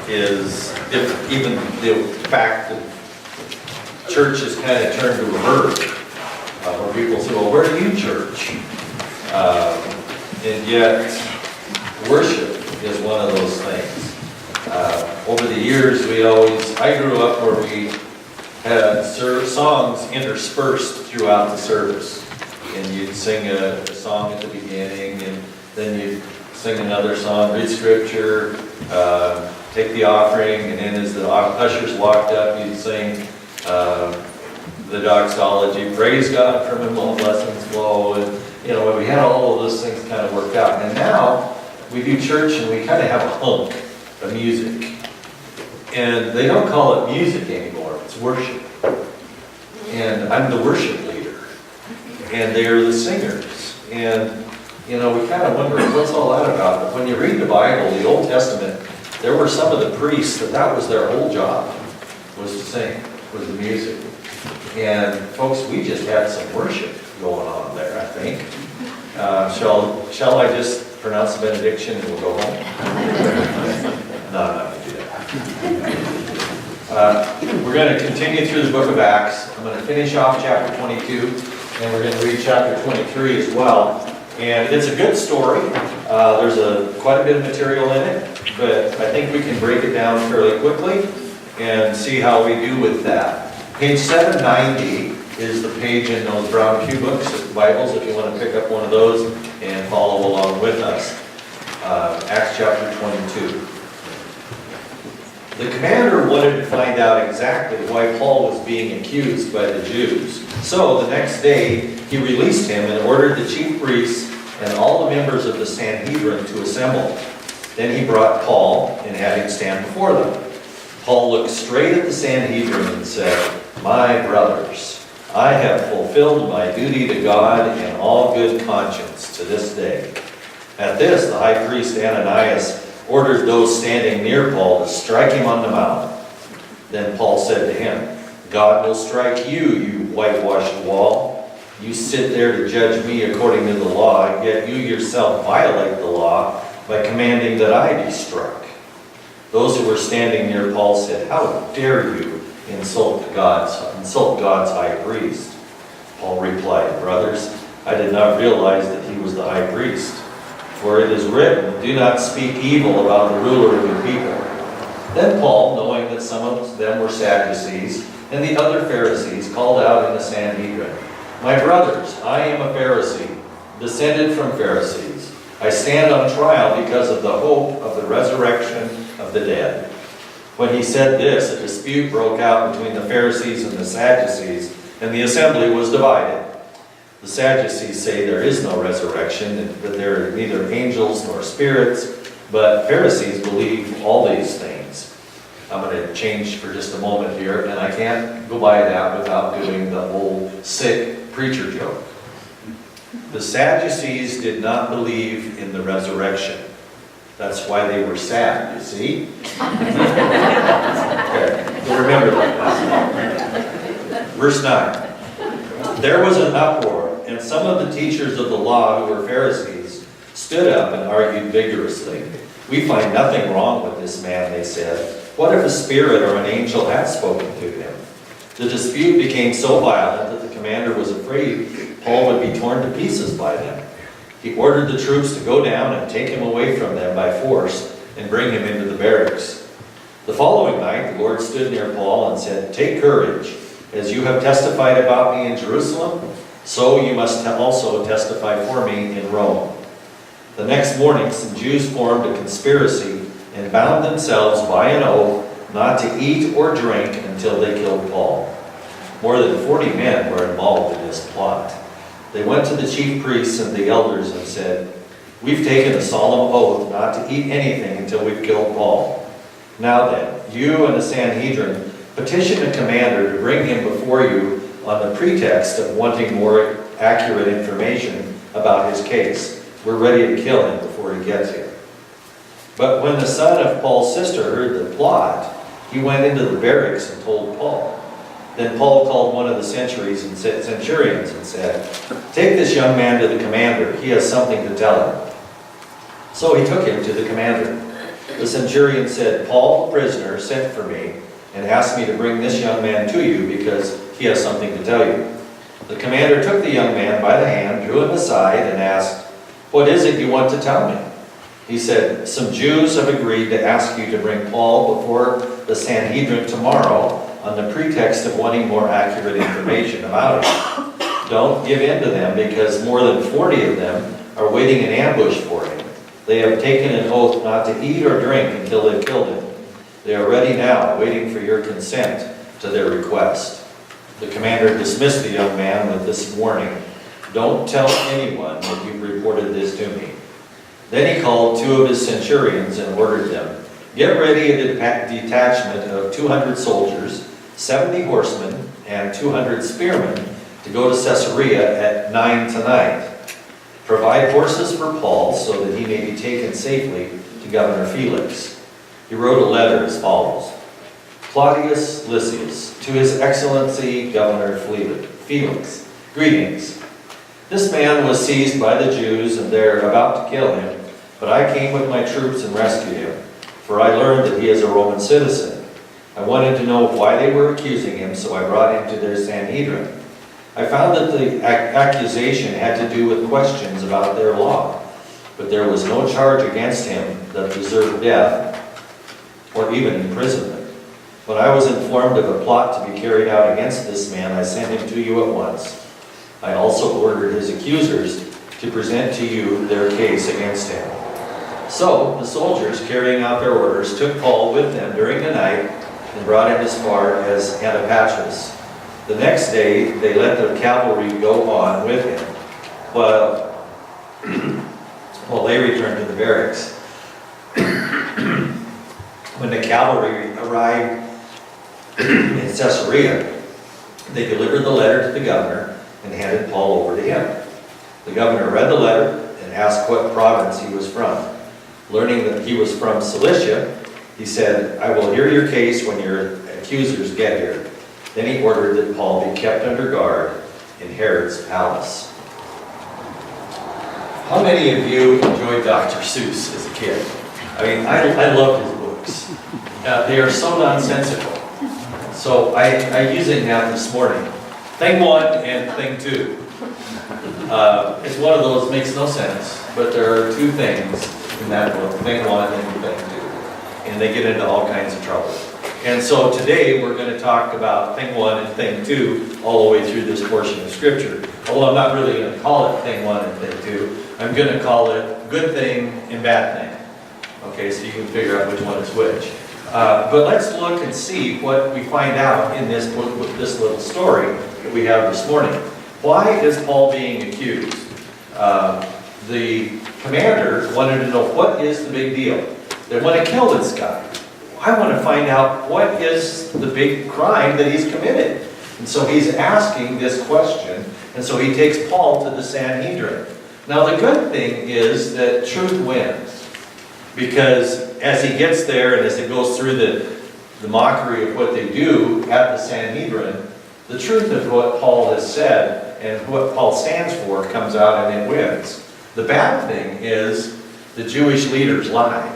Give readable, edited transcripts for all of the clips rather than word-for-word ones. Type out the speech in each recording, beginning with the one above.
is even the fact that church has kind of turned to a verb, where people say, well, where do you church? And yet, worship is one of those things. Over the years, I grew up where we had songs interspersed throughout the service. And you'd sing a song at the beginning, and then you'd sing another song, read scripture, take the offering, and then as the ushers walked up, you'd sing the doxology, praise God from whom all blessings flow. And we had all of those things kind of worked out. And now we do church and we kind of have a hunk of music. And they don't call it music anymore, it's worship. And I'm the worship leader. And they're the singers. And, we kind of wonder what's all that about. But when you read the Bible, the Old Testament, there were some of the priests that was their whole job, was to sing, was the music. And folks, we just had some worship going on there, I think. Shall I just pronounce the benediction and we'll go home? No, I'm not going to do that. We're going to continue through the book of Acts. I'm going to finish off chapter 22, and we're going to read chapter 23 as well. And it's a good story. There's quite a bit of material in it, but I think we can break it down fairly quickly and see how we do with that. Page 790 is the page in those brown pew books, Bibles, if you want to pick up one of those and follow along with us. Acts chapter 22. The commander wanted to find out exactly why Paul was being accused by the Jews. So the next day he released him and ordered the chief priests and all the members of the Sanhedrin to assemble. Then he brought Paul and had him stand before them. Paul looked straight at the Sanhedrin and said, "My brothers, I have fulfilled my duty to God in all good conscience to this day." At this, the high priest Ananias ordered those standing near Paul to strike him on the mouth. Then Paul said to him, "God will strike you, you whitewashed wall. You sit there to judge me according to the law, yet you yourself violate the law by commanding that I be struck." Those who were standing near Paul said, "How dare you insult God's high priest?" Paul replied, "Brothers, I did not realize that he was the high priest. For it is written, 'Do not speak evil about the ruler of your people.'" Then Paul, knowing that some of them were Sadducees, and the other Pharisees, called out in the Sanhedrin, "My brothers, I am a Pharisee, descended from Pharisees. I stand on trial because of the hope of the resurrection of the dead." When he said this, a dispute broke out between the Pharisees and the Sadducees, and the assembly was divided. The Sadducees say there is no resurrection, and that there are neither angels nor spirits, but Pharisees believe all these things. I'm going to change for just a moment here, and I can't go by that without doing the old sick preacher joke. The Sadducees did not believe in the resurrection. That's why they were sad, you see? Okay, so remember that. Verse 9. There was an uproar, and some of the teachers of the law who were Pharisees stood up and argued vigorously. "We find nothing wrong with this man," they said. "What if a spirit or an angel had spoken to him?" The dispute became so violent that the commander was afraid Paul would be torn to pieces by them. He ordered the troops to go down and take him away from them by force and bring him into the barracks. The following night, the Lord stood near Paul and said, "Take courage. As you have testified about me in Jerusalem, so you must also testify for me in Rome." The next morning, some Jews formed a conspiracy and bound themselves by an oath not to eat or drink until they killed Paul. More than 40 men were involved in this plot. They went to the chief priests and the elders and said, "We've taken a solemn oath not to eat anything until we've killed Paul. Now then, you and the Sanhedrin petition the commander to bring him before you on the pretext of wanting more accurate information about his case. We're ready to kill him before he gets here." But when the son of Paul's sister heard the plot, he went into the barracks and told Paul. Then Paul called one of the centurions and said, "Take this young man to the commander. He has something to tell him." So he took him to the commander. The centurion said, "Paul, the prisoner, sent for me and asked me to bring this young man to you because he has something to tell you." The commander took the young man by the hand, drew him aside, and asked, "What is it you want to tell me?" He said, "Some Jews have agreed to ask you to bring Paul before the Sanhedrin tomorrow on the pretext of wanting more accurate information about him. Don't give in to them because more than 40 of them are waiting in ambush for him. They have taken an oath not to eat or drink until they've killed him. They are ready now, waiting for your consent to their request." The commander dismissed the young man with this warning, "Don't tell anyone that you've reported this to me." Then he called 2 of his centurions and ordered them, "Get ready a detachment of 200 soldiers, 70 horsemen, and 200 spearmen to go to Caesarea at 9 tonight. Provide horses for Paul so that he may be taken safely to Governor Felix." He wrote a letter as follows: "Claudius Lysias, to His Excellency Governor Felix, greetings. This man was seized by the Jews and they're about to kill him, but I came with my troops and rescued him, for I learned that he is a Roman citizen. I wanted to know why they were accusing him, so I brought him to their Sanhedrin. I found that the accusation had to do with questions about their law, but there was no charge against him that deserved death or even imprisonment. When I was informed of a plot to be carried out against this man, I sent him to you at once. I also ordered his accusers to present to you their case against him." So the soldiers, carrying out their orders, took Paul with them during the night and brought him as far as Antipatris. The next day, they let the cavalry go on with him, while they returned to the barracks. When the cavalry arrived in Caesarea, they delivered the letter to the governor and handed Paul over to him. The governor read the letter and asked what province he was from. Learning that he was from Cilicia, he said, "I will hear your case when your accusers get here." Then he ordered that Paul be kept under guard in Herod's palace. How many of you enjoyed Dr. Seuss as a kid? I mean, I loved his books. They are so nonsensical. So I used it now this morning. Thing 1 and thing 2. It's one of those, makes no sense, but there are 2 things in that book, thing 1 and thing 2. And they get into all kinds of trouble. And so today we're going to talk about thing 1 and thing 2 all the way through this portion of Scripture. Although I'm not really going to call it thing 1 and thing 2. I'm going to call it good thing and bad thing. Okay, so you can figure out which one is which. But let's look and see what we find out in this book, with this little story that we have this morning. Why is Paul being accused? The commander wanted to know, what is the big deal? They want to kill this guy. I want to find out what is the big crime that he's committed. And so he's asking this question, and so he takes Paul to the Sanhedrin. Now the good thing is that truth wins. Because as he gets there and as he goes through the mockery of what they do at the Sanhedrin, the truth of what Paul has said and what Paul stands for comes out and it wins. The bad thing is the Jewish leaders lied,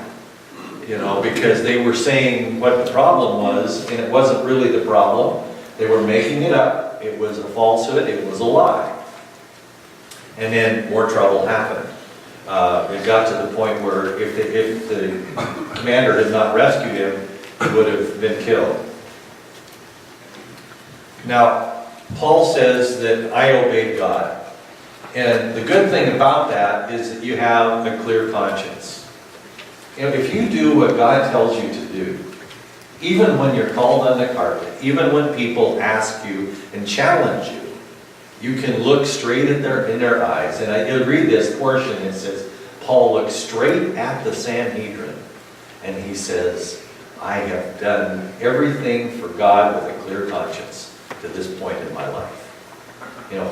because they were saying what the problem was, and it wasn't really the problem. They were making it up. It was a falsehood. It was a lie. And then more trouble happened. It got to the point where if the commander had not rescued him, he would have been killed. Now, Paul says that I obeyed God. And the good thing about that is that you have a clear conscience. If you do what God tells you to do, even when you're called on the carpet, even when people ask you and challenge you, you can look straight in their eyes. And I read this portion, it says, Paul looked straight at the Sanhedrin and he says, I have done everything for God with a clear conscience to this point in my life.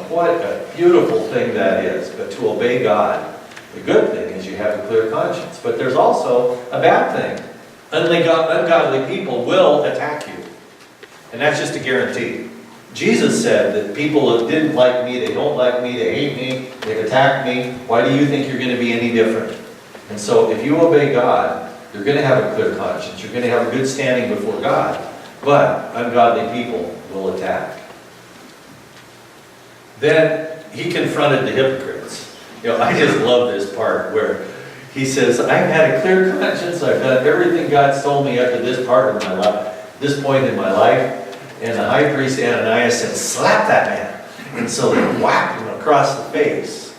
What a beautiful thing that is. But to obey God, the good thing is you have a clear conscience. But there's also a bad thing. Ungodly people will attack you. And that's just a guarantee. Jesus said that people that didn't like me, they don't like me, they hate me, they've attacked me. Why do you think you're going to be any different? And so if you obey God, You're going to have a clear conscience. You're going to have a good standing before God. But ungodly people will attack. Then he confronted the hypocrites. I just love this part where he says, I've had a clear conscience. I've done everything God's told me up to this part of my life, this point in my life. And the high priest Ananias said, slap that man. And so they whacked him across the face.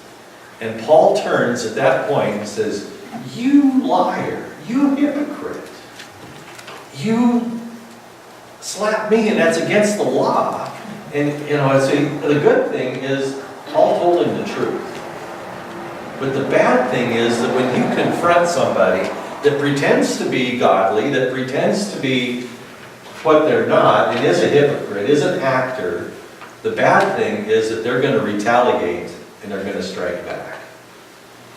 And Paul turns at that point and says, you liar, you hypocrite. You slap me, and that's against the law. And, the good thing is Paul told him the truth. But the bad thing is that when you confront somebody that pretends to be godly, that pretends to be what they're not, and is a hypocrite, is an actor, the bad thing is that they're going to retaliate and they're going to strike back.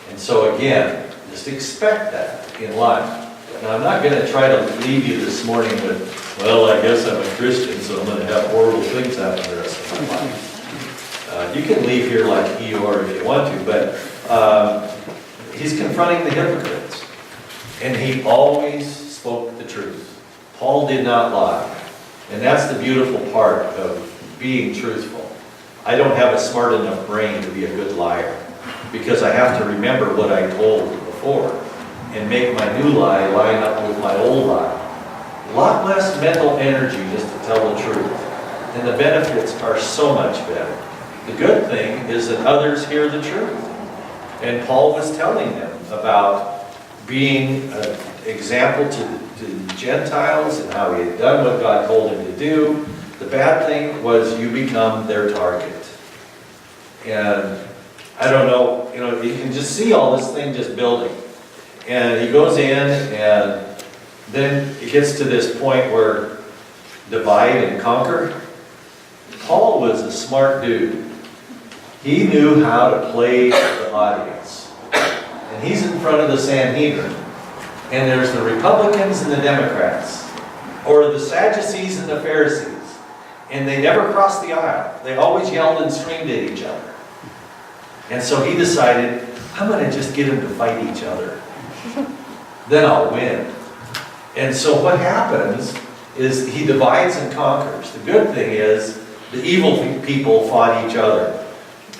And so again, just expect that in life. Now I'm not going to try to leave you this morning with, well, I guess I'm a Christian, so I'm going to have horrible things happen the rest of my life. You can leave here like Eeyore if you want to, but he's confronting the hypocrites. And he always spoke the truth. Paul did not lie. And that's the beautiful part of being truthful. I don't have a smart enough brain to be a good liar, because I have to remember what I told before and make my new lie line up with my old lie. A lot less mental energy just to tell the truth. And the benefits are so much better. The good thing is that others hear the truth. And Paul was telling them about being an example to the Gentiles and how he had done what God told him to do. The bad thing was you become their target. And I don't know, you can just see all this thing just building. And he goes in, and then it gets to this point where divide and conquer. Paul was a smart dude. He knew how to play the audience. And he's in front of the Sanhedrin. And there's the Republicans and the Democrats, or the Sadducees and the Pharisees. And they never crossed the aisle. They always yelled and screamed at each other. And so he decided, I'm going to just get them to fight each other. Then I'll win. And so what happens is he divides and conquers. The good thing is the evil people fought each other.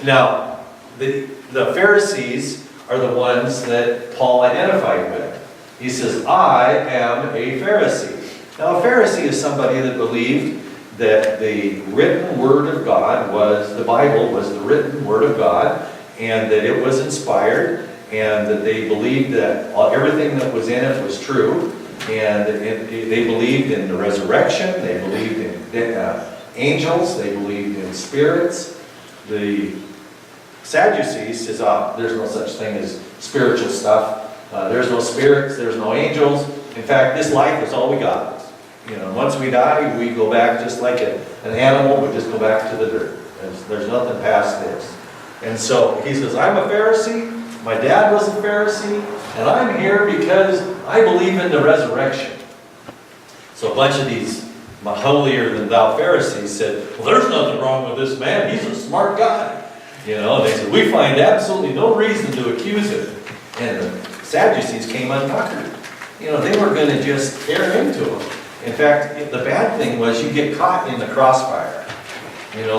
Now, the Pharisees are the ones that Paul identified with. He says, I am a Pharisee. Now, a Pharisee is somebody that believed that the written Word of God was, the Bible was the written Word of God, and that it was inspired, and that they believed that everything that was in it was true, and they believed in the resurrection, they believed in angels, they believed in spirits. The Sadducees says, there's no such thing as spiritual stuff. There's no spirits, there's no angels. In fact, this life is all we got. Once we die, we go back just like an animal, we just go back to the dirt. There's nothing past this. And so he says, I'm a Pharisee, my dad was a Pharisee, and I'm here because I believe in the resurrection. So a bunch of these holier-than-thou Pharisees said, well, there's nothing wrong with this man, he's a smart guy. And they said, we find absolutely no reason to accuse him. And the Sadducees came unpuckered. They were going to just tear into him. In fact, the bad thing was you get caught in the crossfire.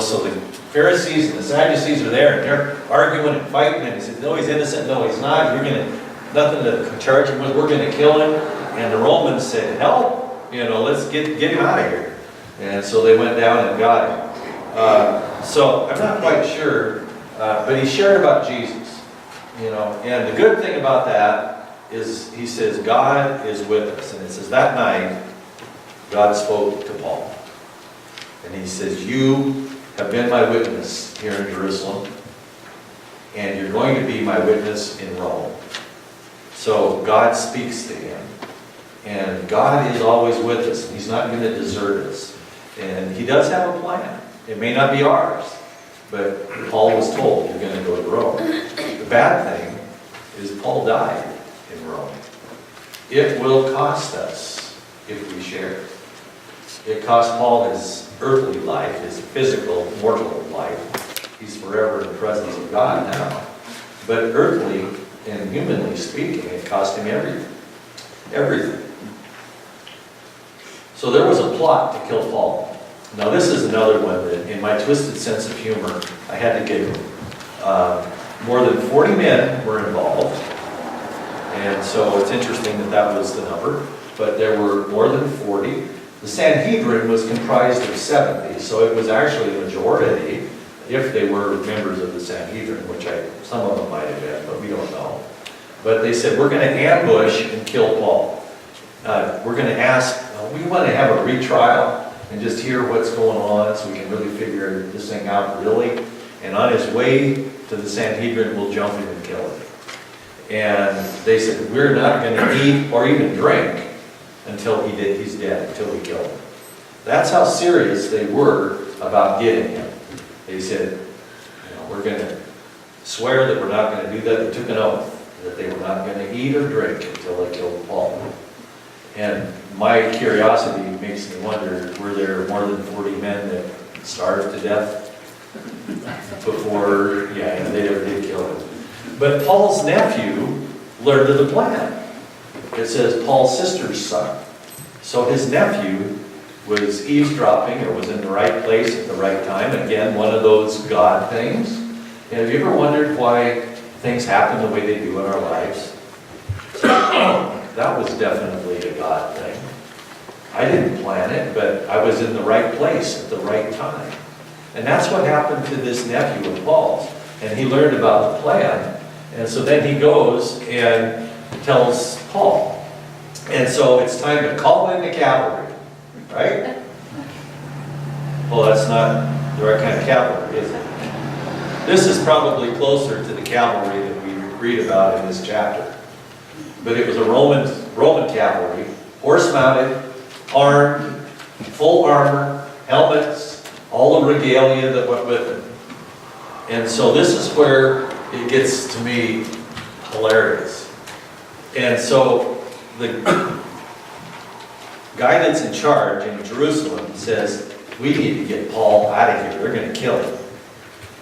So the Pharisees and the Sadducees are there, and they're arguing and fighting, and he said, no, he's innocent, no, he's not. You're going to, nothing to charge him with, we're going to kill him. And the Romans said, help, let's get him out of here. And so they went down and got him. So I'm not quite sure, but he shared about Jesus. And the good thing about that is he says, God is with us. And it says that night, God spoke to Paul. And he says, you have been my witness here in Jerusalem, and you're going to be my witness in Rome. So God speaks to him. And God is always with us, and he's not going to desert us. And he does have a plan. It may not be ours, but Paul was told, you're going to go to Rome. The bad thing is Paul died in Rome. It will cost us if we share it. It cost Paul his earthly life, his physical, mortal life. He's forever in the presence of God now. But earthly and humanly speaking, it cost him everything. everything. So there was a plot to kill Paul. Now this is another one that, in my twisted sense of humor, I had to giggle. More than 40 men were involved, and so it's interesting that that was the number, but there were more than 40. The Sanhedrin was comprised of 70, so it was actually a majority if they were members of the Sanhedrin, which some of them might have been, but we don't know. But they said, we're going to ambush and kill Paul. We're going to ask, we want to have a retrial and just hear what's going on so we can really figure this thing out really. And on his way to the Sanhedrin, we'll jump in and kill him. And they said, we're not going to eat or even drink until he's dead, until we kill him. That's how serious they were about getting him. They said, we're going to swear that we're not going to do that. They took an oath that they were not going to eat or drink until they killed Paul. And my curiosity makes me wonder, were there more than 40 men that starved to death before, they ever did kill him? But Paul's nephew learned of the plan. It says Paul's sister's son. So his nephew was eavesdropping, or was in the right place at the right time. Again, one of those God things. And have you ever wondered why things happen the way they do in our lives? That was definitely a God thing. I didn't plan it, but I was in the right place at the right time. And that's what happened to this nephew of Paul's. And he learned about the plan. And so then he goes and tells Paul. And so it's time to call in the cavalry, right? Well, that's not the right kind of cavalry, is it? This is probably closer to the cavalry that we read about in this chapter. But it was a Roman cavalry, horse-mounted, armed, full armor, helmets, all the regalia that went with it. And so this is where it gets to me hilarious. And so the guy that's in charge in Jerusalem says, we need to get Paul out of here. They're going to kill him.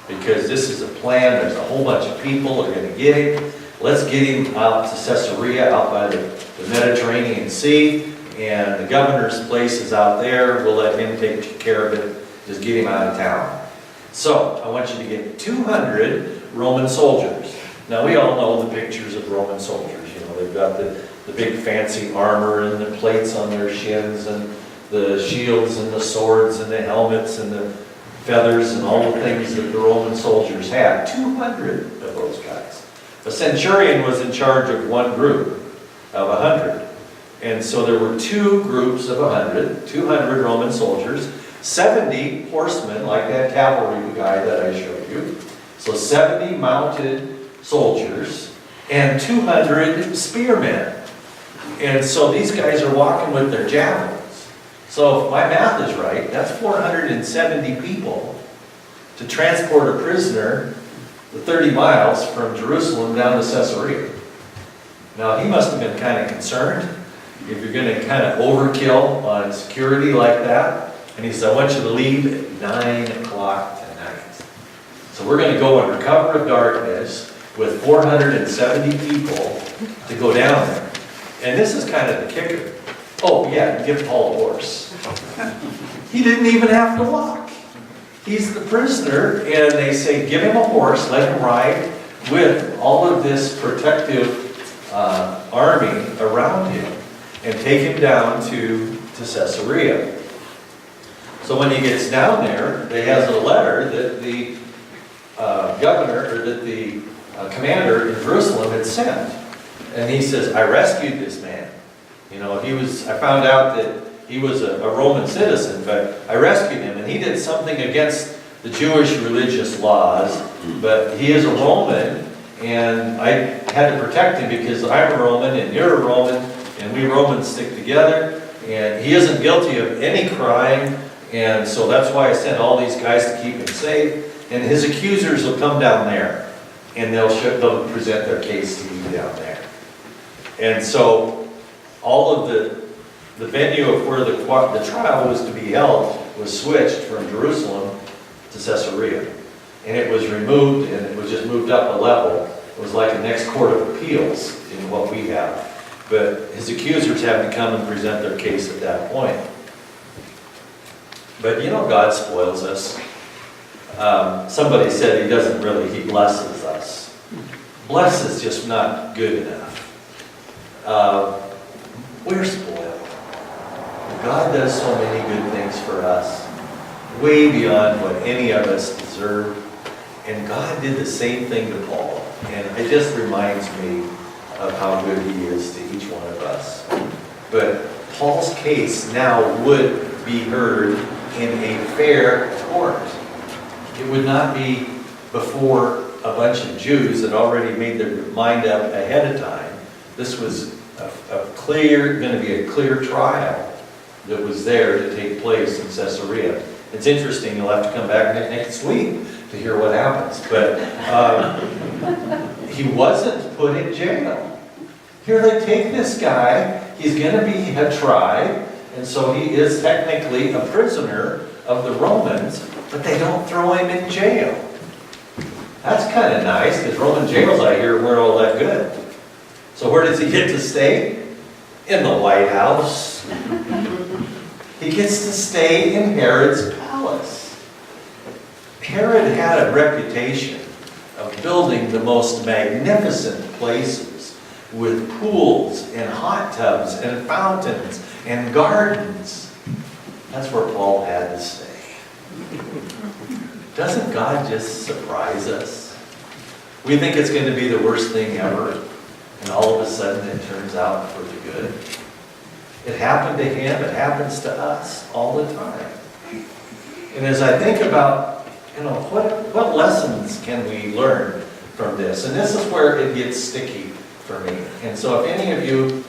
Because this is a plan. There's a whole bunch of people that are going to get him. Let's get him out to Caesarea, out by the Mediterranean Sea. And the governor's place is out there. We'll let him take care of it. Just get him out of town. So, I want you to get 200 Roman soldiers. Now, we all know the pictures of Roman soldiers. They've got the big fancy armor and the plates on their shins and the shields and the swords and the helmets and the feathers and all the things that the Roman soldiers had. 200 of those guys. A centurion was in charge of one group of 100. And so there were two groups of 100, 200 Roman soldiers, 70 horsemen, like that cavalry guy that I showed you. So 70 mounted soldiers and 200 spearmen. And so these guys are walking with their javelins. So if my math is right, that's 470 people to transport a prisoner the 30 miles from Jerusalem down to Caesarea. Now he must have been kind of concerned if you're going to kind of overkill on security like that. And he said, I want you to leave at 9 o'clock tonight. So we're going to go under cover of darkness with 470 people to go down there. And this is kind of the kicker. Oh yeah, give Paul a horse. He didn't even have to walk. He's the prisoner, and they say, give him a horse, let him ride with all of this protective army around him, and take him down to Caesarea. So when he gets down there, he has a letter that the governor, or that the commander in Jerusalem had sent. And he says, I rescued this man. I found out that he was a Roman citizen, but I rescued him, and he did something against the Jewish religious laws, but he is a Roman, and I had to protect him because I'm a Roman, and you're a Roman, and we Romans stick together, and he isn't guilty of any crime, and so that's why I sent all these guys to keep him safe, and his accusers will come down there, and they'll present their case to you down there. And so all of the venue of where the trial was to be held was switched from Jerusalem to Caesarea. And it was removed, and it was just moved up a level. It was like the next court of appeals in what we have. But his accusers have to come and present their case at that point. But you know, God spoils us. Somebody said he blesses us. Bless is just not good enough. We're spoiled. God does so many good things for us, way beyond what any of us deserve. And God did the same thing to Paul. And it just reminds me of how good he is to each one of us. But Paul's case now would be heard in a fair court. It would not be before a bunch of Jews that already made their mind up ahead of time. This was going to be a clear trial that was there to take place in Caesarea. It's interesting, you'll have to come back next week to hear what happens. But he wasn't put in jail. Here they take this guy, he's going to be tried, and so he is technically a prisoner of the Romans, but they don't throw him in jail. That's kind of nice, because Roman jails, I hear, weren't all that good. So where does he get to stay? In the White House. He gets to stay in Herod's palace. Herod had a reputation of building the most magnificent places with pools and hot tubs and fountains and gardens. That's where Paul had to stay. Doesn't God just surprise us? We think it's going to be the worst thing ever, and all of a sudden it turns out for the good. It happened to him, it happens to us all the time. And as I think about, what lessons can we learn from this? And this is where it gets sticky for me. And so if any of you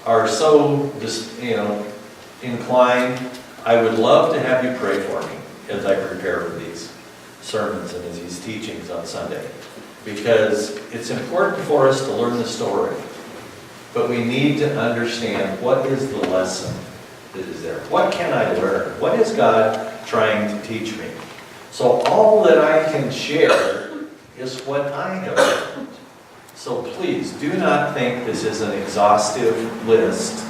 are so, inclined, I would love to have you pray for me as I prepare for these sermons and as these teachings on Sunday. Because it's important for us to learn the story. But we need to understand what is the lesson that is there. What can I learn? What is God trying to teach me? So all that I can share is what I have learned. So please do not think this is an exhaustive list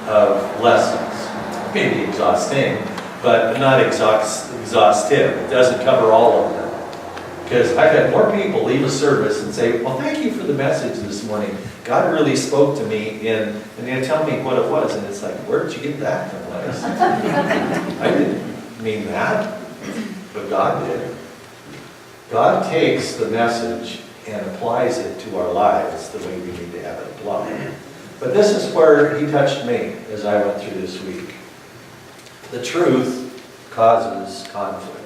of lessons. Maybe exhausting, but not exhaustive. It doesn't cover all of them. Because I've had more people leave a service and say, well, thank you for the message this morning. God really spoke to me, and they tell me what it was. And it's like, where did you get that from, Les? I didn't mean that, but God did. God takes the message and applies it to our lives the way we need to have it applied. But this is where he touched me as I went through this week. The truth causes conflict.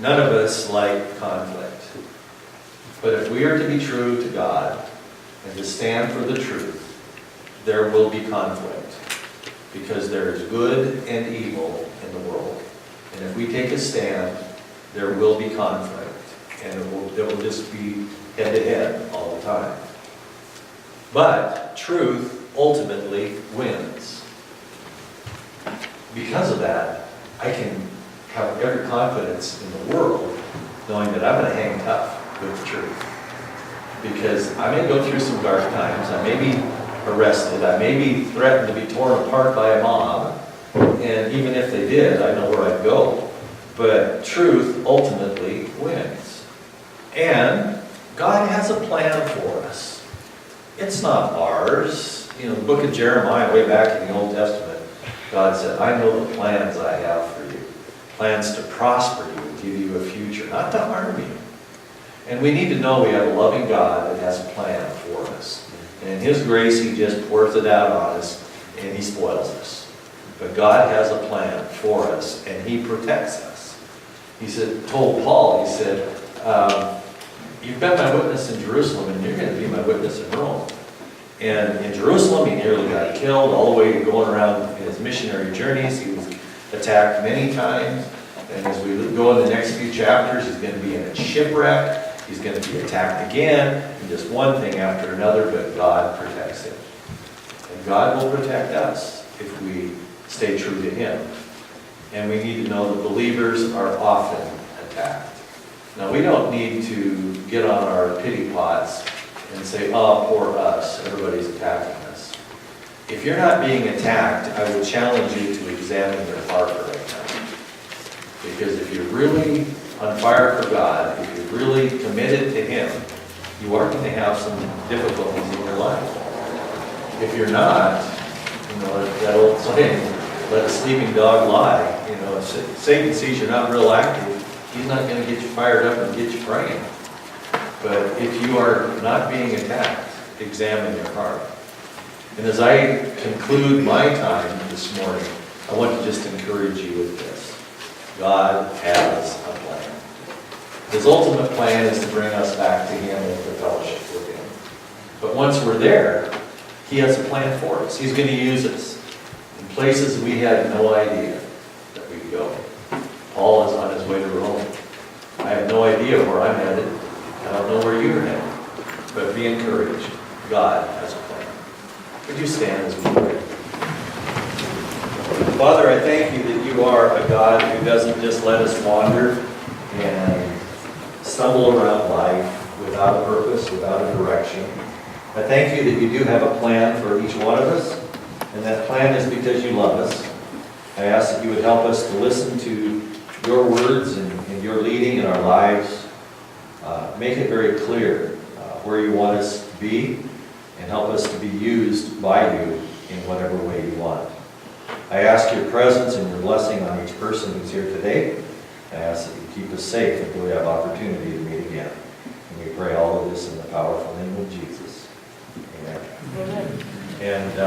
None of us like conflict. But if we are to be true to God and to stand for the truth, there will be conflict. Because there is good and evil in the world. And if we take a stand, there will be conflict. And it will just be head to head all the time. But truth ultimately wins. Because of that, I can have every confidence in the world knowing that I'm going to hang tough with the truth. Because I may go through some dark times, I may be arrested, I may be threatened to be torn apart by a mob, and even if they did, I know where I'd go. But truth ultimately wins. And God has a plan for us. It's not ours. The book of Jeremiah, way back in the Old Testament, God said, I know the plans I have for you. Plans to prosper you and give you a future, not to harm you. And we need to know we have a loving God that has a plan for us. And in His grace, He just pours it out on us, and He spoils us. But God has a plan for us, and He protects us. He told Paul, he said, you've been my witness in Jerusalem, and you're going to be my witness in Rome. And in Jerusalem, he nearly got killed, all the way going around in his missionary journeys. He was attacked many times. And as we go in the next few chapters, he's going to be in a shipwreck. He's going to be attacked again, and just one thing after another, but God protects him. And God will protect us if we stay true to Him. And we need to know that believers are often attacked. Now, we don't need to get on our pity pots and say, oh, poor us, everybody's attacking us. If you're not being attacked, I would challenge you to examine your heart right now. Because if you're really on fire for God, if you're really committed to Him, you are going to have some difficulties in your life. If you're not, that old saying, let a sleeping dog lie. If Satan sees you're not real active, he's not going to get you fired up and get you praying. But if you are not being attacked, examine your heart. And as I conclude my time this morning, I want to just encourage you with this. God has a plan. His ultimate plan is to bring us back to Him and to fellowship with Him. But once we're there, He has a plan for us. He's going to use us in places we had no idea that we'd go. Paul is on his way to Rome. I have no idea where I'm headed. I don't know where you're headed. But be encouraged. God has a plan. Would you stand as we pray? Father, I thank you that you are a God who doesn't just let us wander and stumble around life without a purpose, without a direction. I thank you that you do have a plan for each one of us, and that plan is because you love us. I ask that you would help us to listen to your words and your leading in our lives. Make it very clear where you want us to be, and help us to be used by you in whatever way you want. I ask your presence and your blessing on each person who's here today. I ask that you keep us safe until we have opportunity to meet again. And we pray all of this in the powerful name of Jesus. Amen. Amen. And